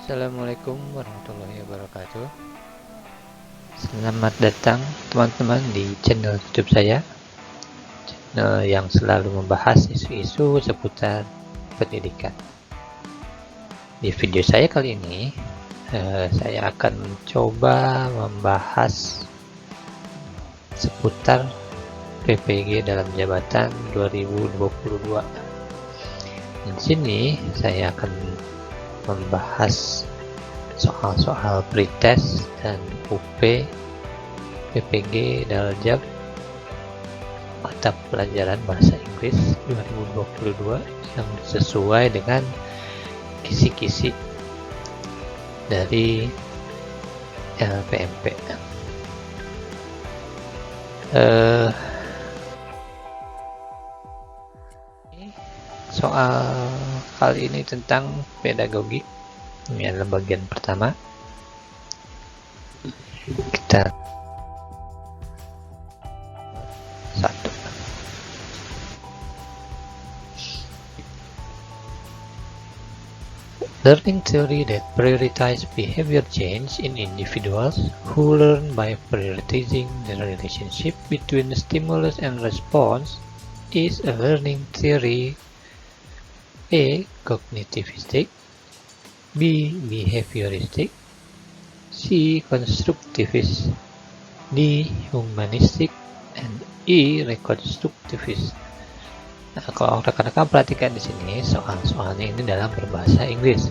Assalamualaikum warahmatullahi wabarakatuh. Selamat datang teman-teman di channel YouTube saya, channel yang selalu membahas isu-isu seputar pendidikan. Di video saya kali ini, saya akan mencoba membahas seputar PPG dalam jabatan 2022. Di sini saya akan membahas soal-soal pretest dan UP PPG Daljab mata pelajaran bahasa Inggris 2022 yang sesuai dengan kisi-kisi dari LPMP. Soal kali ini tentang pedagogi. Ini adalah bagian pertama. Kita satu. Learning theory that prioritize behavior change in individuals who learn by prioritizing the relationship between the stimulus and response is a learning theory A. Cognitivistic, B. Behavioristic, C. Constructivist, D. Humanistic, and E. Reconstructivist. Nah, kalau rekan-rekan perhatikan di sini soal-soalnya ini dalam berbahasa Inggris.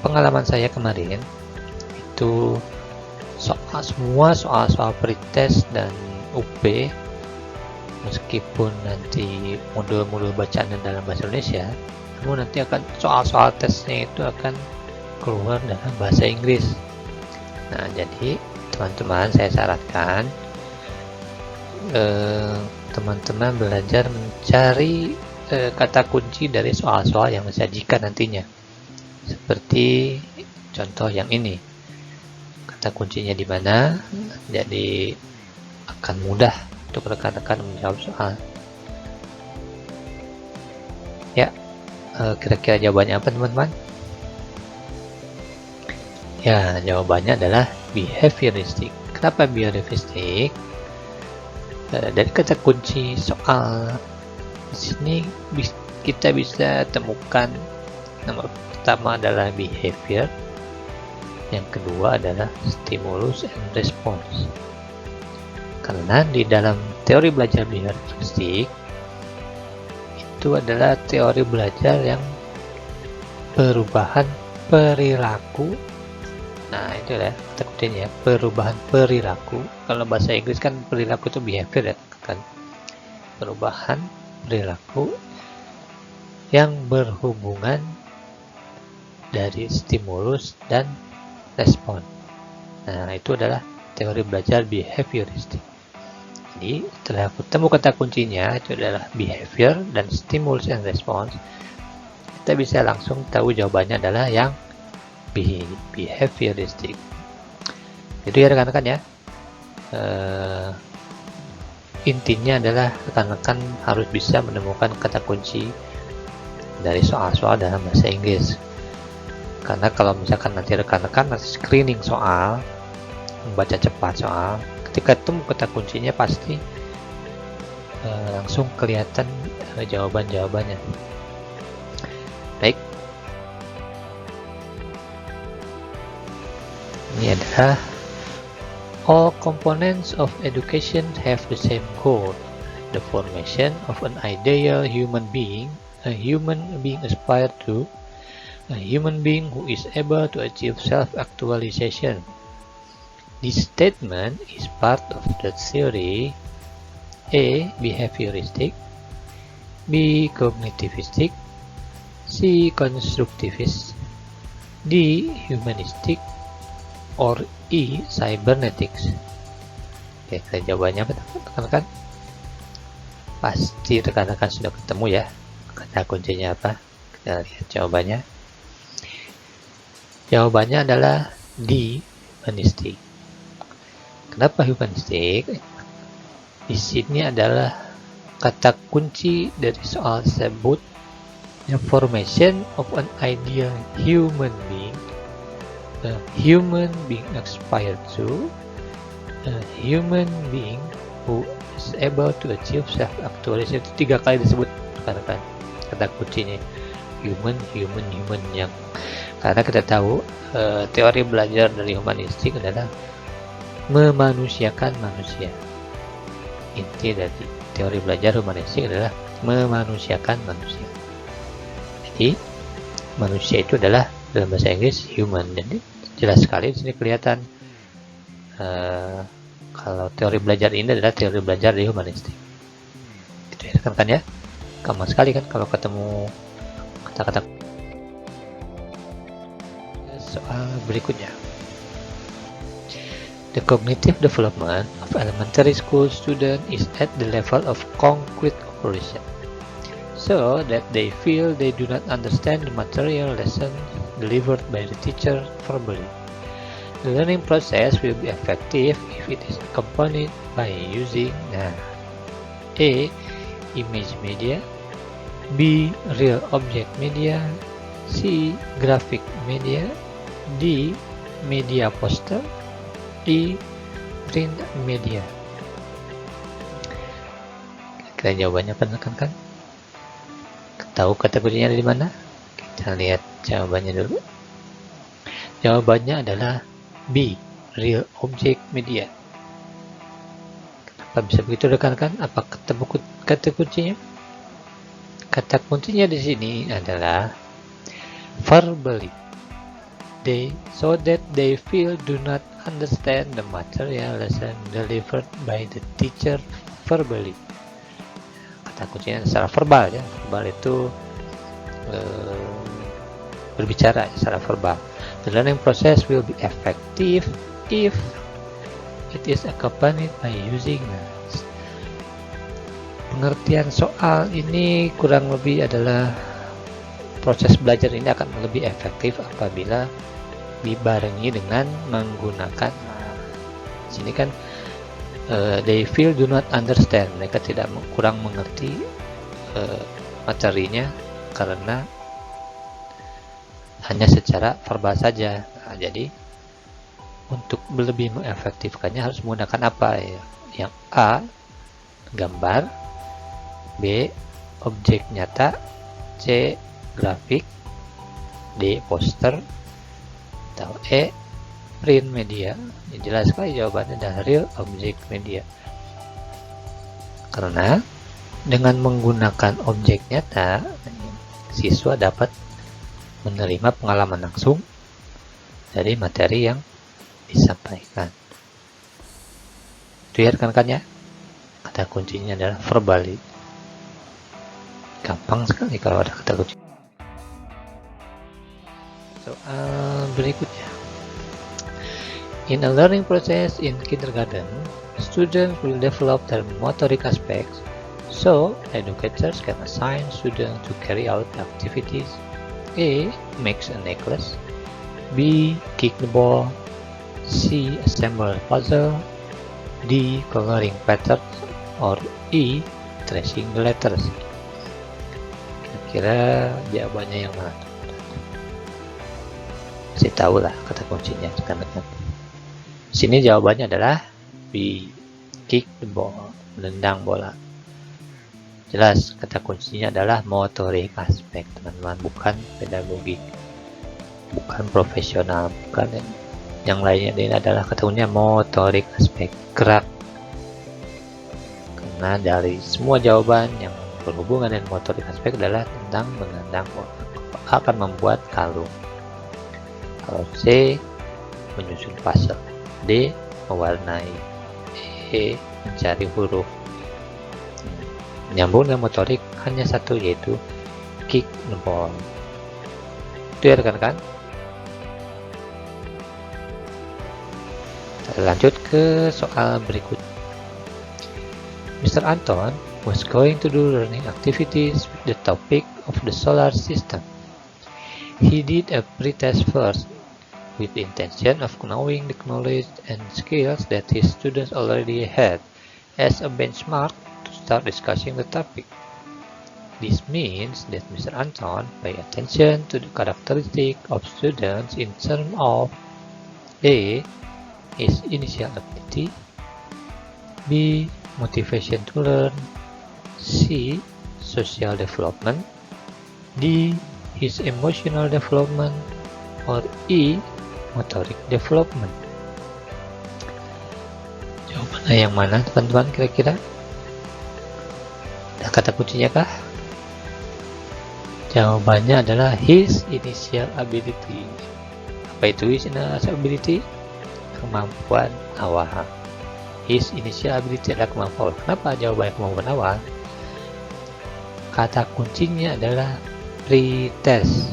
Pengalaman saya kemarin itu semua soal-soal pretest dan UP, meskipun nanti modul-modul bacaannya dalam bahasa Indonesia, namun nanti akan soal-soal tesnya itu akan keluar dalam bahasa Inggris. Nah, jadi teman-teman saya sarankan teman-teman belajar mencari kata kunci dari soal-soal yang disajikan nantinya. Seperti contoh yang ini. Kata kuncinya di mana? Jadi akan mudah untuk rekan-rekan menjawab soal. Ya, kira-kira jawabannya apa teman-teman? Ya, jawabannya adalah behavioristic. Kenapa behavioristic? Dari kata kunci soal di sini kita bisa temukan nomor pertama adalah behavior, yang kedua adalah stimulus and response. Karena di dalam teori belajar behavioristik itu adalah teori belajar yang perubahan perilaku. Nah, itu ya kata kuncinya, perubahan perilaku. Kalau bahasa Inggris kan perilaku itu behavior ya, kan. Perubahan perilaku yang berhubungan dari stimulus dan respon. Nah, itu adalah teori belajar behavioristik. Jadi setelah ketemu kata kuncinya itu adalah behavior dan stimulus and response, kita bisa langsung tahu jawabannya adalah yang behavioristic. Itu ya rekan-rekan ya. Intinya adalah rekan-rekan harus bisa menemukan kata kunci dari soal-soal dalam bahasa Inggris. Karena kalau misalkan nanti rekan-rekan screening soal, membaca cepat soal, ketika ketemu kata kuncinya pasti langsung kelihatan jawaban-jawabannya. Baik, ini adalah all components of education have the same goal, the formation of an ideal human being, a human being aspire to, a human being who is able to achieve self-actualization. This statement is part of the theory A. Behavioristic, B. Cognitivistic, C. Constructivist, D. Humanistic, or E. Cybernetics. Oke, jawabannya apa teman-teman? Pasti rekan-rekan sudah ketemu ya kata kuncinya apa. Kita lihat jawabannya. Jawabannya adalah D. Humanistic. Kenapa humanistik? Di sini adalah kata kunci dari soal tersebut The formation of an ideal human being, a human being aspired to, a human being who is able to achieve self-actualization. Itu 3 kali disebut kan kata kuncinya human yang karena kita tahu teori belajar dari humanistik adalah memanusiakan manusia. Inti dari teori belajar humanistik adalah memanusiakan manusia. Jadi manusia itu adalah dalam bahasa Inggris human. Jadi jelas sekali di sini kelihatan kalau teori belajar ini adalah teori belajar di humanistik. Gitu ya kan ya. Gampang sekali kan kalau ketemu kata-kata. Soal berikutnya. The cognitive development of elementary school student is at the level of concrete operation, so that they feel they do not understand the material lesson delivered by the teacher verbally. The learning process will be effective if it is accompanied by using A. Image media, B. Real object media, C. Graphic media, D. Media poster, E. Print media. Kira jawabannya kan? Tahu kata kuncinya di mana? Kita lihat jawabannya dulu. Jawabannya adalah B. Real object media. Kenapa bisa begitu rekan-rekan? Apa kata kuncinya? Kata kuncinya di sini adalah verbally. So that they feel do not understand the material lesson delivered by the teacher verbally. Kata kuncinya secara verbal ya. Verbal itu berbicara secara verbal. The learning process will be effective if it is accompanied by using. Pengertian soal ini kurang lebih adalah proses belajar ini akan lebih efektif apabila dibarengi dengan menggunakan sini kan they feel do not understand, mereka kurang mengerti materinya karena hanya secara verbal saja. Jadi untuk lebih mengefektifkannya harus menggunakan apa ya? Yang A gambar, B objek nyata, C grafik, D poster, atau E print media. Jelas sekali jawabannya adalah real object media, karena dengan menggunakan objek nyata siswa dapat menerima pengalaman langsung dari materi yang disampaikan. Itu ya rekan-rekan ya, kata kuncinya adalah verbally. Gampang sekali kalau ada kata kunci. Soal berikutnya. In a learning process in kindergarten, students will develop their motoric aspects, so educators can assign students to carry out activities. A. Makes a necklace, B. Kick the ball, C. Assemble a puzzle, D. Coloring patterns, or E. Tracing the letters. Kira-kira jawabannya yang mana? Kasih tahu lah kata kuncinya rekan-rekan. Sini jawabannya adalah B. Kick the ball, menendang bola. Jelas kata kuncinya adalah motorik aspek, teman-teman, bukan pedagogik, bukan profesional, bukan yang lainnya. Ini adalah kata kuncinya motorik aspek, gerak. Karena dari semua jawaban yang berhubungan dengan motorik aspek adalah tentang menendang bola, akan membuat kalung. Kalau C menyusun puzzle, D mewarnai, E mencari huruf. Menyambung dengan motorik hanya satu, yaitu kick the ball. Itu ya rekan-rekan. Kita lanjut ke soal berikut. Mr. Anton was going to do learning activities with the topic of the solar system. He did a pretest first, with the intention of knowing the knowledge and skills that his students already had as a benchmark to start discussing the topic. This means that Mr. Anton pay attention to the characteristic of students in terms of A. His initial ability, B. Motivation to learn, C. Social development, D. His emotional development, or E. Motoric development. Jawabannya yang mana teman-teman kira-kira? Ada kata kuncinya kah? Jawabannya adalah his initial ability. Apa itu his initial ability? Kemampuan awal. His initial ability adalah kemampuan. Kenapa jawabannya kemampuan awal? Kata kuncinya adalah pretest.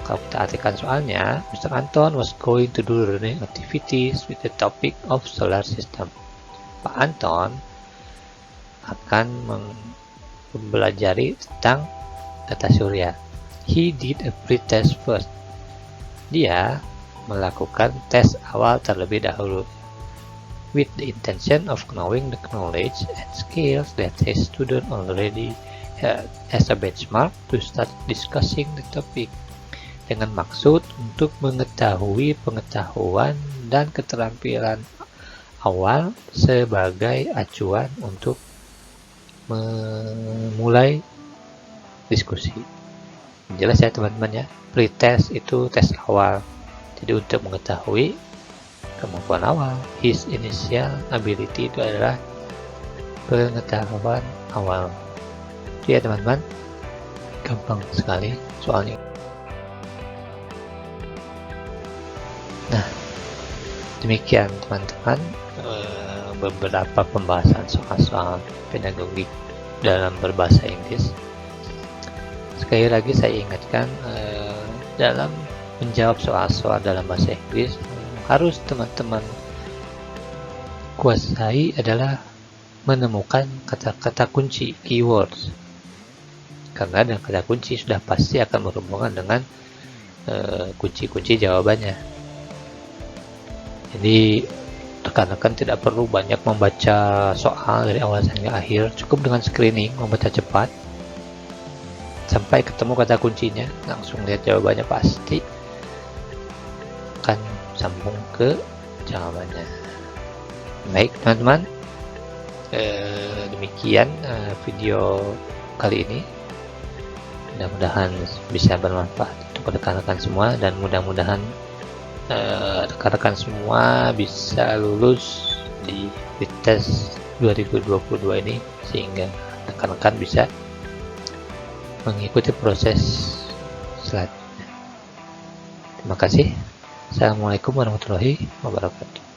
Kalau kita artikan soalnya, Mr. Anton was going to do learning activities with the topic of solar system. Pak Anton akan mempelajari tentang tata surya. He did a pretest first. Dia melakukan tes awal terlebih dahulu, with the intention of knowing the knowledge and skills that his student already had as a benchmark to start discussing the topic. Dengan maksud untuk mengetahui pengetahuan dan keterampilan awal sebagai acuan untuk memulai diskusi. Jelas ya teman-teman ya, pretest itu tes awal. Jadi untuk mengetahui kemampuan awal, his initial ability itu adalah pengetahuan awal. Itu ya teman-teman, gampang sekali soalnya. Nah, demikian teman-teman beberapa pembahasan soal-soal pedagogik dalam berbahasa Inggris. Sekali lagi saya ingatkan, dalam menjawab soal-soal dalam bahasa Inggris harus teman-teman kuasai adalah menemukan kata-kata kunci, keywords. Karena dengan kata kunci sudah pasti akan berhubungan dengan kunci-kunci jawabannya. Jadi rekan-rekan tidak perlu banyak membaca soal dari awal sampai akhir, cukup dengan screening, membaca cepat sampai ketemu kata kuncinya, langsung lihat jawabannya pasti akan sambung ke jawabannya. Baik teman-teman, demikian video kali ini. Mudah-mudahan bisa bermanfaat untuk rekan-rekan semua, dan mudah-mudahan rekan-rekan semua bisa lulus di tes 2022 ini, sehingga rekan-rekan bisa mengikuti proses selanjutnya. Terima kasih. Assalamualaikum warahmatullahi wabarakatuh.